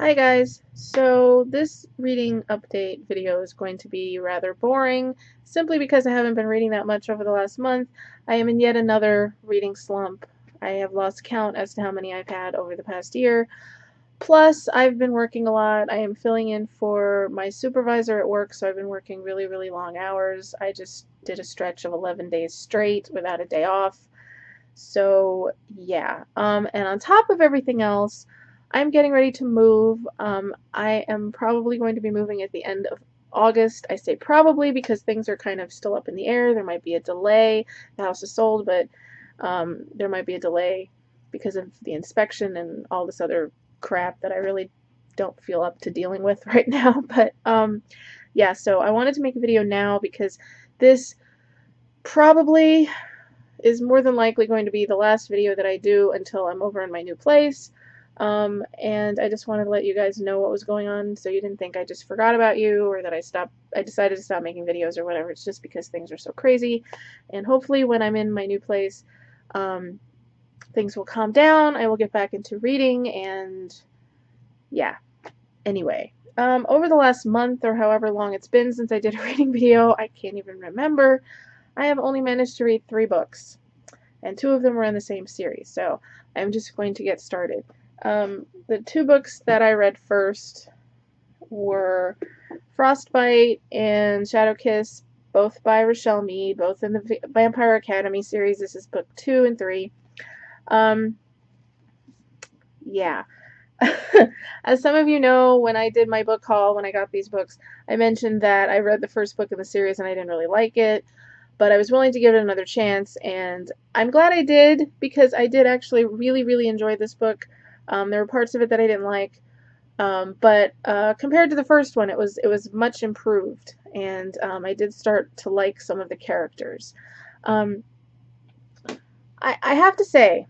Hi guys! So this reading update video is going to be rather boring, simply because I haven't been reading that much over the last month. I am in yet another reading slump. I have lost count as to how many I've had over the past year. Plus, I've been working a lot. I am filling in for my supervisor at work, so I've been working really long hours. I just did a stretch of 11 days straight without a day off. So yeah, and on top of everything else, I'm getting ready to move. I am probably going to be moving at the end of August. I say probably because things are kind of still up in the air. There might be a delay. The house is sold, but there might be a delay because of the inspection and all this other crap that I really don't feel up to dealing with right now. But yeah, so I wanted to make a video now because this probably is more than likely going to be the last video that I do until I'm over in my new place. And I just wanted to let you guys know what was going on so you didn't think I just forgot about you or that I decided to stop making videos or whatever. It's just because things are so crazy. And hopefully when I'm in my new place, um, things will calm down. I will get back into reading and yeah. Anyway, over the last month or however long it's been since I did a reading video, I can't even remember. I have only managed to read 3 books, and 2 of them were in the same series, so I'm just going to get started. The 2 books that I read first were Frostbite and Shadowkiss, both by Richelle Mead, both in the Vampire Academy series. This is book 2 and 3. Yeah. As some of you know, when I did my book haul, when I got these books, I mentioned that I read the first book in the series and I didn't really like it, but I was willing to give it another chance, and I'm glad I did because I did actually really enjoy this book. There were parts of it that I didn't like, but compared to the first one, it was much improved, and I did start to like some of the characters. Um, I have to say,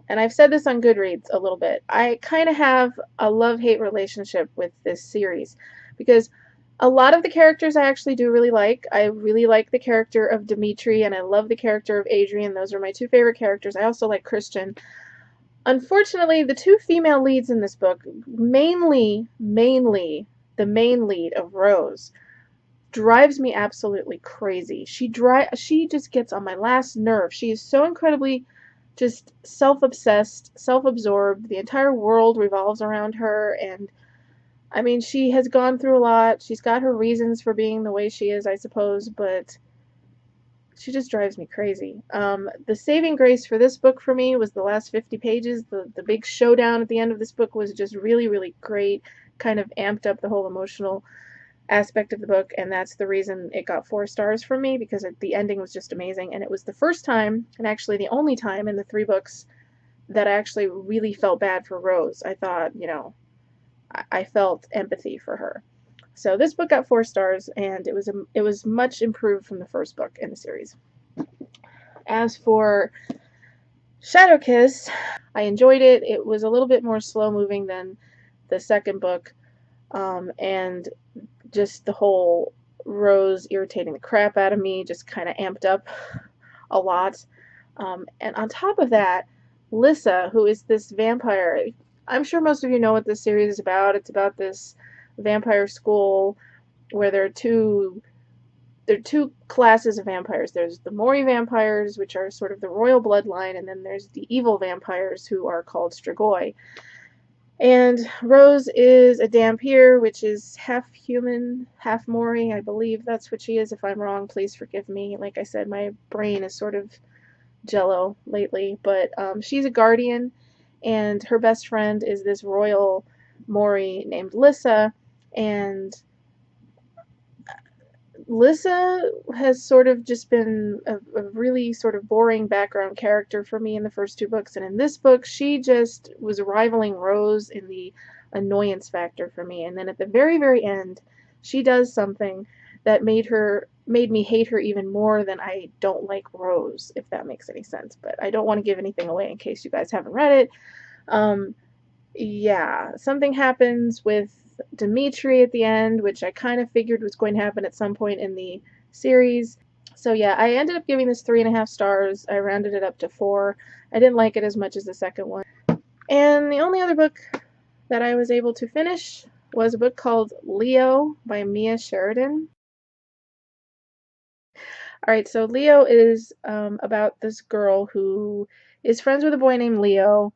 and I've said this on Goodreads a little bit, I kind of have a love-hate relationship with this series because a lot of the characters I actually do really like. I really like the character of Dimitri and I love the character of Adrian. Those are my 2 favorite characters. I also like Christian. Unfortunately, the 2 female leads in this book, mainly the main lead of Rose, drives me absolutely crazy. She just gets on my last nerve. She is so incredibly just self-obsessed, self-absorbed. The entire world revolves around her, and I mean, she has gone through a lot. She's got her reasons for being the way she is, I suppose, but she just drives me crazy. The saving grace for this book for me was the last 50 pages. The big showdown at the end of this book was just really great, kind of amped up the whole emotional aspect of the book, and that's the reason it got 4 stars from me, because the ending was just amazing, and it was the first time, and actually the only time in the 3 books that I actually really felt bad for Rose. I thought, I felt empathy for her. So this book got 4 stars, and it was much improved from the first book in the series. As for Shadowkiss, I enjoyed it. It was a little bit more slow moving than the second book, and just the whole Rose irritating the crap out of me just kind of amped up a lot. And on top of that, Lissa, who is this vampire, I'm sure most of you know what this series is about. It's about this vampire school where there are two classes of vampires. There's the Mori vampires, which are sort of the royal bloodline, and then there's the evil vampires, who are called Strigoi. And Rose is a Dhampir, which is half human, half Mori. I believe that's what she is. If I'm wrong, please forgive me. Like I said, my brain is sort of jello lately, but she's a guardian, and her best friend is this royal Mori named Lissa, and Lissa has sort of just been a really sort of boring background character for me in the first 2 books, and in this book she just was rivaling Rose in the annoyance factor for me, and then at the very end she does something that made me hate her even more than I don't like Rose, if that makes any sense. But I don't want to give anything away in case you guys haven't read it. Yeah, something happens with Dimitri at the end, which I kind of figured was going to happen at some point in the series. So yeah, I ended up giving this 3.5 stars. I rounded it up to 4. I didn't like it as much as the second one. And the only other book that I was able to finish was a book called Leo by Mia Sheridan. Alright, so Leo is about this girl who is friends with a boy named Leo,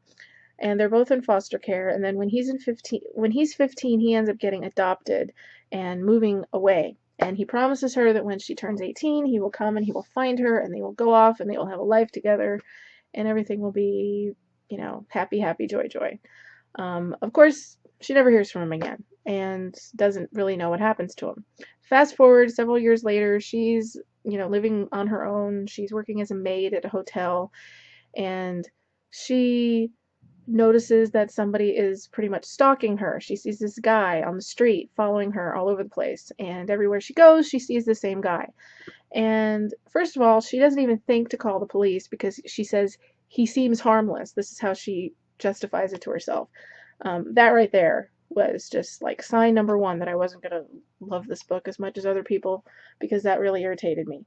and they're both in foster care. And then when he's 15, he ends up getting adopted and moving away. And he promises her that when she turns 18, he will come and he will find her, and they will go off and they will have a life together, and everything will be, happy, happy, joy, joy. Of course, she never hears from him again and doesn't really know what happens to him. Fast forward several years later, she's, living on her own. She's working as a maid at a hotel, and she notices that somebody is pretty much stalking her. She sees this guy on the street following her all over the place, and everywhere she goes, she sees the same guy. And first of all, she doesn't even think to call the police because she says he seems harmless. This is how she justifies it to herself. That right there was just like sign number one that I wasn't going to love this book as much as other people, because that really irritated me.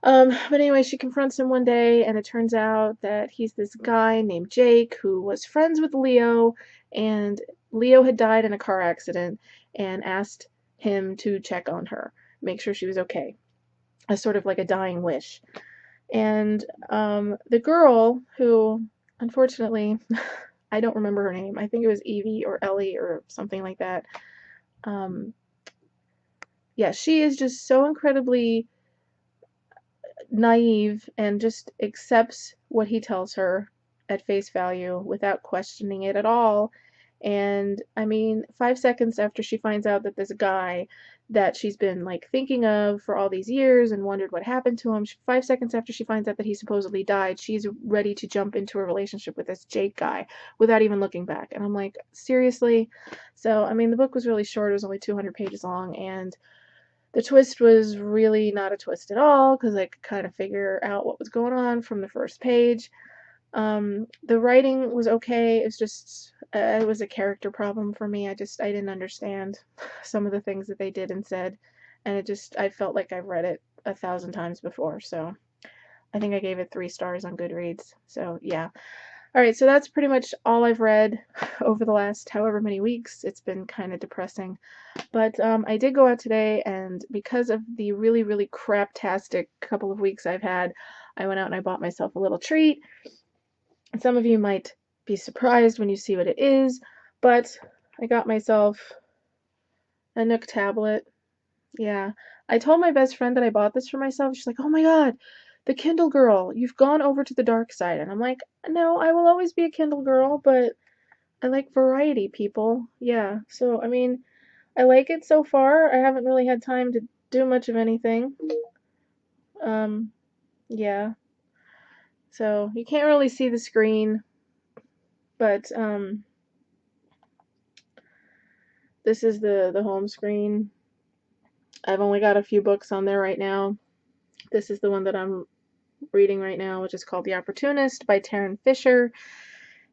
But anyway, she confronts him one day, and it turns out that he's this guy named Jake who was friends with Leo, and Leo had died in a car accident and asked him to check on her, make sure she was okay, as sort of like a dying wish. And the girl, who unfortunately I don't remember her name, I think it was Evie or Ellie or something like that. Yeah, she is just so incredibly naive and just accepts what he tells her at face value without questioning it at all. And I mean, 5 seconds after she finds out that this guy that she's been like thinking of for all these years and wondered what happened to him, 5 seconds after she finds out that he supposedly died, she's ready to jump into a relationship with this Jake guy without even looking back. And I'm like, seriously? So, I mean, the book was really short. It was only 200 pages long, and the twist was really not a twist at all, because I could kind of figure out what was going on from the first page. The writing was okay. It's just it was a character problem for me. I didn't understand some of the things that they did and said, and I felt like I've read it 1,000 times before. So I think I gave it 3 stars on Goodreads. So yeah. Alright, so that's pretty much all I've read over the last however many weeks. It's been kind of depressing. But I did go out today, and because of the really, really craptastic couple of weeks I've had, I went out and I bought myself a little treat. Some of you might be surprised when you see what it is, but I got myself a Nook tablet. Yeah. I told my best friend that I bought this for myself. She's like, oh my God, the Kindle girl, you've gone over to the dark side. And I'm like, no, I will always be a Kindle girl, but I like variety, people. Yeah. So, I mean, I like it so far. I haven't really had time to do much of anything. Yeah. So, you can't really see the screen, but, this is the home screen. I've only got a few books on there right now. This is the one that I'm reading right now, which is called The Opportunist by Tarryn Fisher,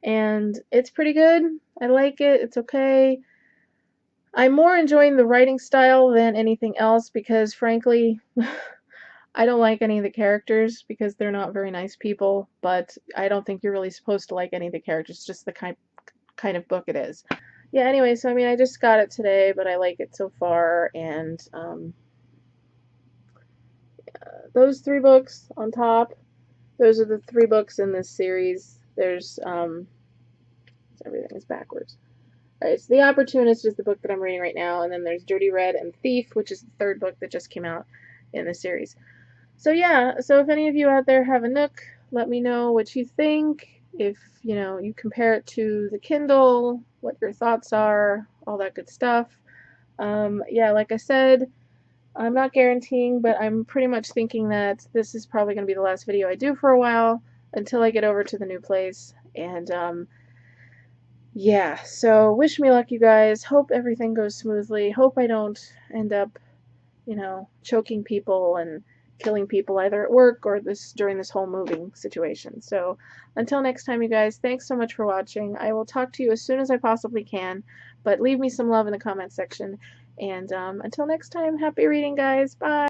and it's pretty good. I like it. It's okay. I'm more enjoying the writing style than anything else because, frankly, I don't like any of the characters because they're not very nice people, but I don't think you're really supposed to like any of the characters, just the kind of book it is. Yeah, anyway, so I mean, I just got it today, but I like it so far, and those 3 books on top, those are the 3 books in this series. There's, everything is backwards. Alright, so The Opportunist is the book that I'm reading right now, and then there's Dirty Red and Thief, which is the 3rd book that just came out in the series. So yeah, so if any of you out there have a Nook, let me know what you think. If, you compare it to the Kindle, what your thoughts are, all that good stuff. Yeah, like I said, I'm not guaranteeing, but I'm pretty much thinking that this is probably going to be the last video I do for a while until I get over to the new place. And, yeah, so wish me luck, you guys. Hope everything goes smoothly. Hope I don't end up, choking people and killing people either at work or during this whole moving situation. So until next time, you guys, thanks so much for watching. I will talk to you as soon as I possibly can, but leave me some love in the comment section. And until next time, happy reading, guys. Bye.